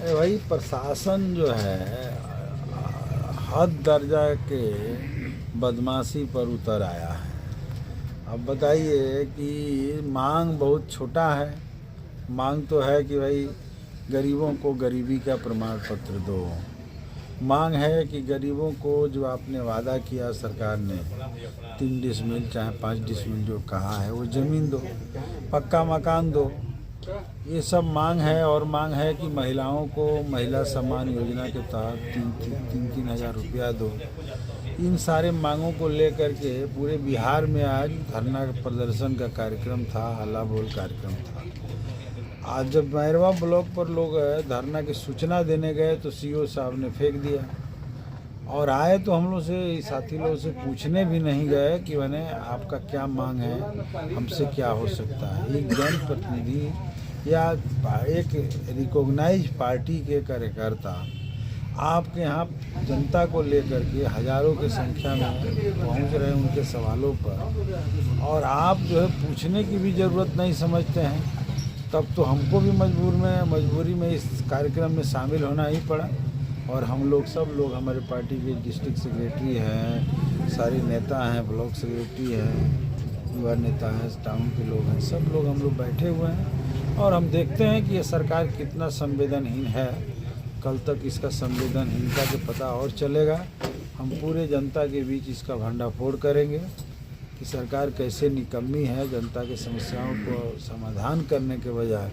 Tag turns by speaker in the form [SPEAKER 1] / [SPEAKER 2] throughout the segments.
[SPEAKER 1] वही प्रशासन जो है हद दर्जा के बदमाशी पर उतर आया है। अब बताइए कि मांग बहुत छोटा है। मांग तो है कि भाई गरीबों को गरीबी का प्रमाण पत्र दो। मांग है कि गरीबों को जो आपने वादा किया सरकार ने 3 डिसमिल चाहे 5 डिसमिल जो कहा है वो ज़मीन दो, पक्का मकान दो। ये सब मांग है। और मांग है कि महिलाओं को महिला सम्मान योजना के तहत 3 हज़ार रुपया दो। इन सारे मांगों को लेकर के पूरे बिहार में आज धरना प्रदर्शन का कार्यक्रम था, हल्ला बोल कार्यक्रम था। आज जब मैरवा ब्लॉक पर लोग धरना की सूचना देने गए तो सीओ साहब ने फेंक दिया और आए तो हम लोग से साथी लोगों से पूछने भी नहीं गए कि मैंने आपका क्या मांग है, हमसे क्या हो सकता है। एक जनप्रतिनिधि या एक रिकॉग्नाइज पार्टी के कार्यकर्ता आपके यहाँ जनता को लेकर के हजारों की संख्या में पहुँच रहे हैं उनके सवालों पर, और आप जो है पूछने की भी ज़रूरत नहीं समझते हैं। तब तो हमको भी मजबूरी में इस कार्यक्रम में शामिल होना ही पड़ा। और हम लोग सब लोग, हमारे पार्टी के डिस्ट्रिक्ट सेक्रेटरी हैं, सारे नेता हैं, ब्लॉक सेक्रेटरी हैं, युवा नेता हैं, टाउन के लोग हैं, सब लोग हम लोग बैठे हुए हैं और हम देखते हैं कि ये सरकार कितना संवेदनहीन है। कल तक इसका संवेदनहीनता के पता और चलेगा। हम पूरे जनता के बीच इसका भंडाफोड़ करेंगे कि सरकार कैसे निकम्मी है। जनता की समस्याओं को समाधान करने के बजाय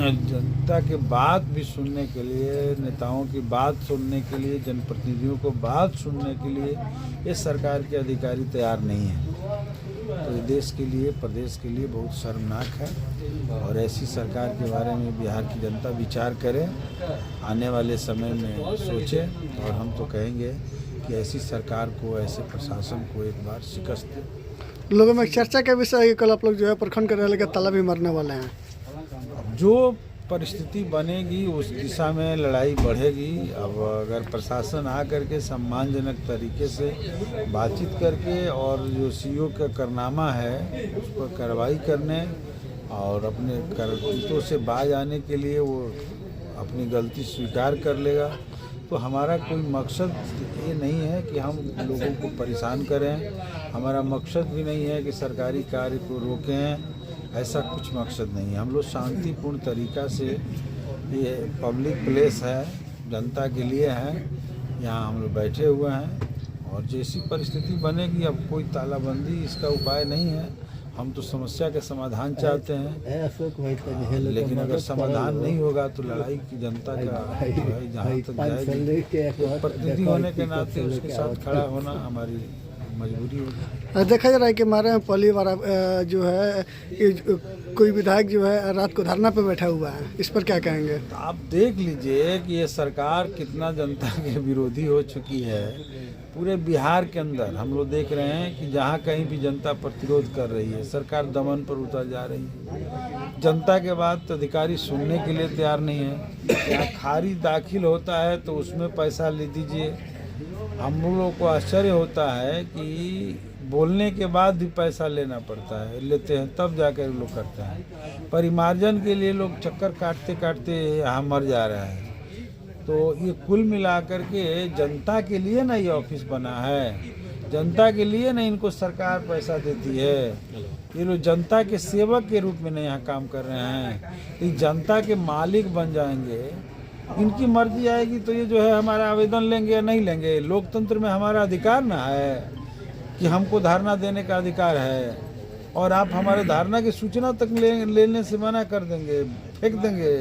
[SPEAKER 1] जनता के बात भी सुनने के लिए, नेताओं की बात सुनने के लिए, जनप्रतिनिधियों को बात सुनने के लिए ये सरकार के अधिकारी तैयार नहीं हैं। तो ये देश के लिए, प्रदेश के लिए बहुत शर्मनाक है और ऐसी सरकार के बारे में बिहार की जनता विचार करे, आने वाले समय में सोचे। और हम तो कहेंगे कि ऐसी सरकार को, ऐसे प्रशासन को एक बार शिकस्त दे।
[SPEAKER 2] लोगों में चर्चा का विषय है कि कल आप लोग जो है प्रखंड कार्यालय का ताला भी मारने वाले हैं।
[SPEAKER 1] जो परिस्थिति बनेगी उस दिशा में लड़ाई बढ़ेगी। अब अगर प्रशासन आ करके सम्मानजनक तरीके से बातचीत करके और जो सीओ का कारनामा है उस पर कार्रवाई करने और अपने करतूतों से बाज आने के लिए वो अपनी गलती स्वीकार कर लेगा, तो हमारा कोई मकसद ये नहीं है कि हम लोगों को परेशान करें। हमारा मकसद भी नहीं है कि सरकारी कार्य को रोकें, ऐसा कुछ मकसद नहीं है। हम लोग शांतिपूर्ण तरीक़ा से, ये पब्लिक प्लेस है, जनता के लिए है, यहाँ हम लोग बैठे हुए हैं और जैसी परिस्थिति बनेगी, अब कोई तालाबंदी इसका उपाय नहीं है। हम तो समस्या के समाधान चाहते हैं, लेकिन अगर समाधान नहीं होगा तो लड़ाई की जनता का जहाँ तक जाएगी, प्रतिनिधि होने के नाते उसके साथ खड़ा होना हमारी मजबूरी होगी।
[SPEAKER 2] देखा जा रहा है कि हमारे यहाँ पहली बार जो है कोई विधायक जो है रात को धरना पे बैठा हुआ है, इस पर क्या कहेंगे?
[SPEAKER 1] आप देख लीजिए कि ये सरकार कितना जनता के विरोधी हो चुकी है। पूरे बिहार के अंदर हम लोग देख रहे हैं कि जहाँ कहीं भी जनता प्रतिरोध कर रही है, सरकार दमन पर उतर जा रही है। जनता के बात अधिकारी सुनने के लिए तैयार नहीं है। यहाँ खारिज दाखिल होता है तो उसमें पैसा ले दीजिए। हम लोगों को आश्चर्य होता है कि बोलने के बाद भी पैसा लेना पड़ता है, लेते हैं तब जाकर लोग करते हैं। परिमार्जन के लिए लोग चक्कर काटते काटते यहाँ मर जा रहे हैं। तो ये कुल मिलाकर के जनता के लिए ना ये ऑफिस बना है, जनता के लिए ना इनको सरकार पैसा देती है। ये लोग जनता के सेवक के रूप में नहीं यहाँ काम कर रहे हैं, ये जनता के मालिक बन जाएंगे। इनकी मर्जी आएगी तो ये जो है हमारा आवेदन लेंगे या नहीं लेंगे। लोकतंत्र में हमारा अधिकार ना है कि हमको धारणा देने का अधिकार है, और आप हमारे धारणा की सूचना तक लेने से मना कर देंगे, फेंक देंगे।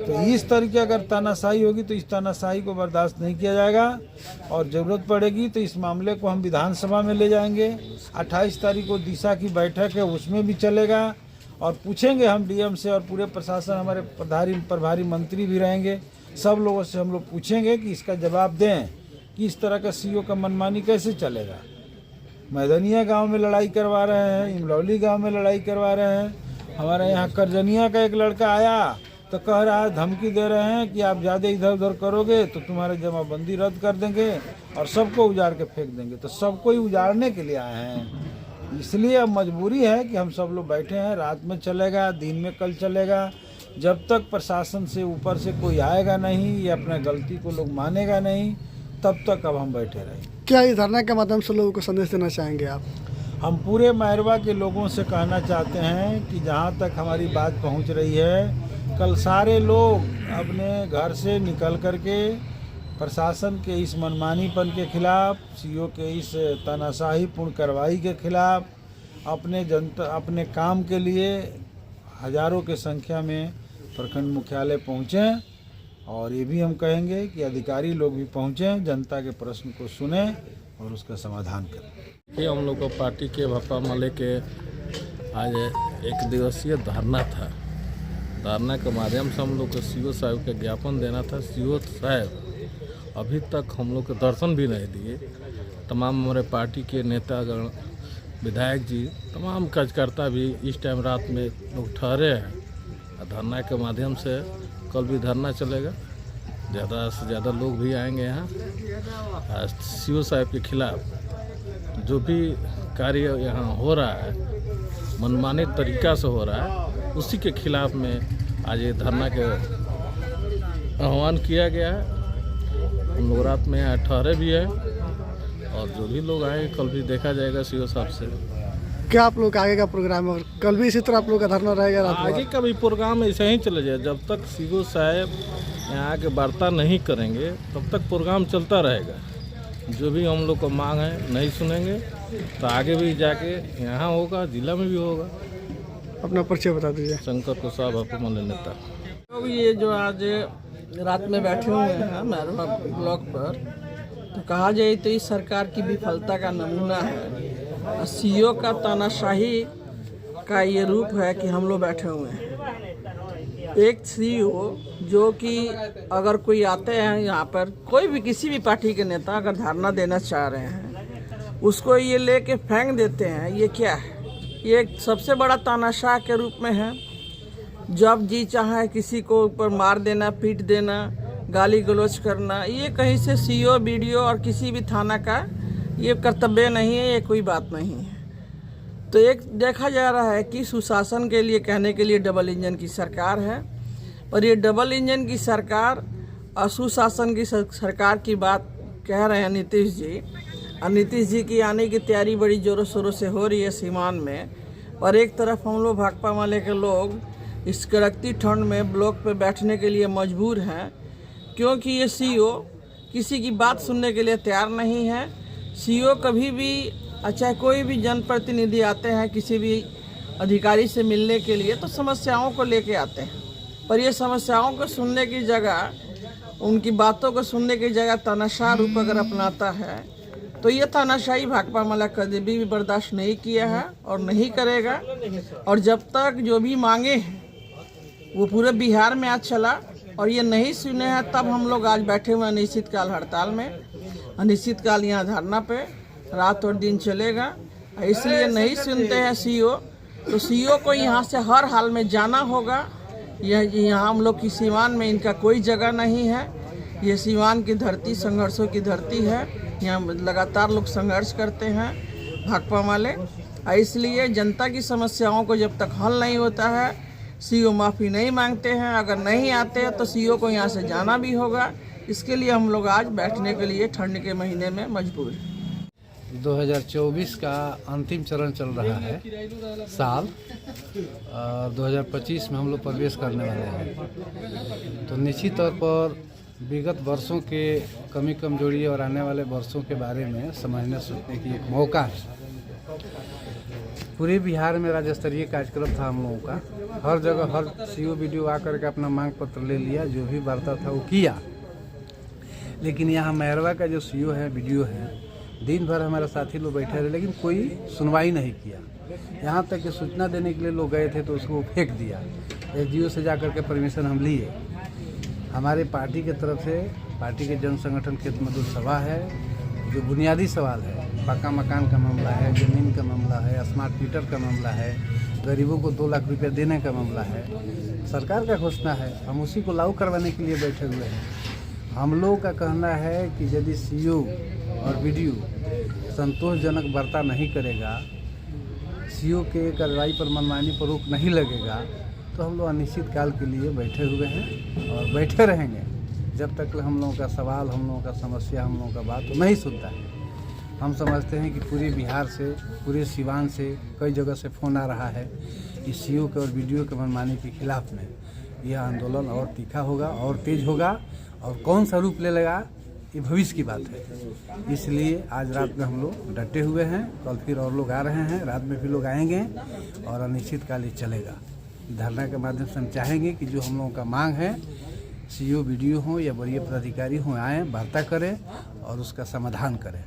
[SPEAKER 1] तो इस तरीके अगर तानाशाही होगी तो इस तानाशाही को बर्दाश्त नहीं किया जाएगा और ज़रूरत पड़ेगी तो इस मामले को हम विधानसभा में ले जाएंगे। 28 तारीख को दिशा की बैठक है, उसमें भी चलेगा और पूछेंगे हम डीएम से, और पूरे प्रशासन, हमारे प्रभारी मंत्री भी रहेंगे, सब लोगों से हम लोग पूछेंगे कि इसका जवाब दें कि इस तरह का सीओ का मनमानी कैसे चलेगा। मैदनिया गांव में लड़ाई करवा रहे हैं, इमलौली गांव में लड़ाई करवा रहे हैं। हमारे यहाँ करजनिया का एक लड़का आया तो कह रहा है, धमकी दे रहे हैं कि आप ज़्यादा इधर उधर करोगे तो तुम्हारे जमाबंदी रद्द कर देंगे और सबको उजाड़ के फेंक देंगे। तो सबको ही उजाड़ने के लिए आए हैं। इसलिए अब मजबूरी है कि हम सब लोग बैठे हैं। रात में चलेगा, दिन में कल चलेगा, जब तक प्रशासन से ऊपर से कोई आएगा नहीं या अपना गलती को लोग मानेगा नहीं, तब तक अब हम बैठे रहेंगे।
[SPEAKER 2] क्या इस धरना के माध्यम से लोगों को संदेश देना चाहेंगे आप?
[SPEAKER 1] हम पूरे मैरवा के लोगों से कहना चाहते हैं कि जहाँ तक हमारी बात पहुँच रही है, कल सारे लोग अपने घर से निकल करके प्रशासन के इस मनमानीपन के खिलाफ, सीओ के इस तानाशाहीपूर्ण कार्रवाई के खिलाफ अपने काम के लिए हजारों की संख्या में प्रखंड मुख्यालय पहुँचें। और ये भी हम कहेंगे कि अधिकारी लोग भी पहुँचें, जनता के प्रश्न को सुनें और उसका समाधान करें।
[SPEAKER 3] ये हम लोग को पार्टी के भाकपा माले के आज 1 दिवसीय धरना था। धरना के माध्यम से हम लोग को सीओ साहब के ज्ञापन देना था। सीओ साहब अभी तक हम लोग को दर्शन भी नहीं दिए। तमाम हमारे पार्टी के नेतागण, विधायक जी, तमाम कार्यकर्ता भी इस टाइम रात में लोग ठहरे हैं। धरना के माध्यम से कल भी धरना चलेगा, ज़्यादा से ज़्यादा लोग भी आएंगे यहाँ। सीओ साहब के खिलाफ जो भी कार्य यहाँ हो रहा है, मनमाने तरीका से हो रहा है, उसी के खिलाफ में आज ये धरना के आह्वान किया गया है। हम लोग रात में यहाँ ठहरे भी हैं और जो भी लोग आए कल भी देखा जाएगा सीओ साहब से।
[SPEAKER 2] क्या आप लोग का आगे का प्रोग्राम है? कल भी इसी तरह आप लोग का धरना रहेगा रात भर?
[SPEAKER 3] आगे का भी प्रोग्राम ऐसे ही चले जाए। जब तक सीओ साहब यहाँ आके वार्ता नहीं करेंगे तब तक प्रोग्राम चलता रहेगा। जो भी हम लोग को मांग है नहीं सुनेंगे तो आगे भी जाके यहाँ होगा, जिला में भी होगा।
[SPEAKER 2] अपना परिचय बता दीजिए।
[SPEAKER 3] शंकर कुशवाहा भाकपा माले नेता।
[SPEAKER 4] तो ये जो आज रात में बैठे हुए हैं मैरवा ब्लॉक पर, तो कहा जाए तो इस सरकार की विफलता का नमूना है। सीओ का तानाशाही का ये रूप है कि हम लोग बैठे हुए हैं। एक सीओ जो कि अगर कोई आते हैं यहाँ पर, कोई भी किसी भी पार्टी के नेता अगर धरना देना चाह रहे हैं, उसको ये लेके फेंक देते हैं। ये क्या है? ये एक सबसे बड़ा तानाशाह के रूप में है। जब जी चाहे किसी को ऊपर मार देना, पीट देना, गाली गलौज करना, ये कहीं से सीओ, बीडीओ और किसी भी थाना का ये कर्तव्य नहीं है, ये कोई बात नहीं है। तो एक देखा जा रहा है कि सुशासन के लिए कहने के लिए डबल इंजन की सरकार है, और ये डबल इंजन की सरकार और सुशासन की सरकार की बात कह रहे हैं नीतीश जी। और नीतीश जी की आने की तैयारी बड़ी ज़ोरों शोरों से हो रही है सीमान में। और एक तरफ हम लोग भाकपा माले के लोग इस कड़कती ठंड में ब्लॉक पे बैठने के लिए मजबूर हैं, क्योंकि ये सीओ किसी की बात सुनने के लिए तैयार नहीं है। सीओ कभी भी, चाहे कोई भी जनप्रतिनिधि आते हैं किसी भी अधिकारी से मिलने के लिए, तो समस्याओं को लेके आते हैं, पर ये समस्याओं को सुनने की जगह, उनकी बातों को सुनने की जगह तानाशाह रूप अगर अपनाता है, तो ये तानाशाही भाकपा माला कभी भी बर्दाश्त नहीं किया है और नहीं करेगा। और जब तक जो भी मांगे हैं वो पूरे बिहार में आज चला और ये नहीं सुने हैं, तब हम लोग आज बैठे हुए हैं अनिश्चितकाल हड़ताल में। अनिश्चितकाल यहाँ धरना पे रात और दिन चलेगा। इसलिए नहीं सुनते हैं सीओ, तो सीओ को यहाँ से हर हाल में जाना होगा। यहाँ हम लोग की सीवान में इनका कोई जगह नहीं है। ये सीवान की धरती संघर्षों की धरती है। यहाँ लगातार लोग संघर्ष करते हैं भाकपा माले। इसलिए जनता की समस्याओं को जब तक हल नहीं होता है, सीओ माफ़ी नहीं मांगते हैं। अगर नहीं आते हैं तो सीओ को यहाँ से जाना भी होगा। इसके लिए हम लोग आज बैठने के लिए ठंड के महीने में मजबूर हैं।
[SPEAKER 5] 2024 का अंतिम चरण चल रहा है साल, और 2025 में हम लोग प्रवेश करने वाले हैं। तो निश्चित तौर पर विगत वर्षों के कमी कमजोरी और आने वाले वर्षों के बारे में समझने सोचने की एक मौका है। पूरे बिहार में राज्य स्तरीय कार्यक्रम था हम लोगों का। हर जगह हर सीओ बीडीओ आकर के अपना मांग पत्र ले लिया, जो भी वार्ता था वो किया। लेकिन यहाँ मैरवा का जो सीओ है, बीडीओ है, दिन भर हमारे साथी लोग बैठे रहे, लेकिन कोई सुनवाई नहीं किया। यहाँ तक कि सूचना देने के लिए लोग गए थे तो उसको फेंक दिया। एसडीओ से जाकर के परमिशन हम लिए। हमारे पार्टी के तरफ से, पार्टी के जन संगठन खेत मजदूर सभा है, जो बुनियादी सवाल है, पक्का मकान का मामला है, ज़मीन का मामला है, स्मार्ट मीटर का मामला है, गरीबों को 2 लाख रुपया देने का मामला है, सरकार का घोषणा है। हम उसी को लागू करवाने के लिए बैठे हुए हैं। हम लोगों का कहना है कि यदि सीओ और बीडीओ संतोषजनक वार्ता नहीं करेगा, सीओ के कार्रवाई पर मनमानी पर रोक नहीं लगेगा, तो हम लोग अनिश्चित काल के लिए बैठे हुए हैं और बैठे रहेंगे जब तक हम लोगों का सवाल, हम लोगों का समस्या, हम लोगों का बात नहीं सुनता है। हम समझते हैं कि पूरे बिहार से, पूरे सिवान से, कई जगह से फ़ोन आ रहा है इस सीओ के और वीडियो के मनमानी के खिलाफ में। यह आंदोलन और तीखा होगा और तेज होगा, और कौन सा रूप ले लेगा ये भविष्य की बात है। इसलिए आज रात में हम लोग डटे हुए हैं, कल फिर और लोग आ रहे हैं, रात में भी लोग आएंगे और अनिश्चितकाल ये चलेगा। धरना के माध्यम से हम चाहेंगे कि जो हम लोगों का मांग है, सीओ वीडियो हो या वरीय पदाधिकारी हो, आएँ, वार्ता करें और उसका समाधान करें।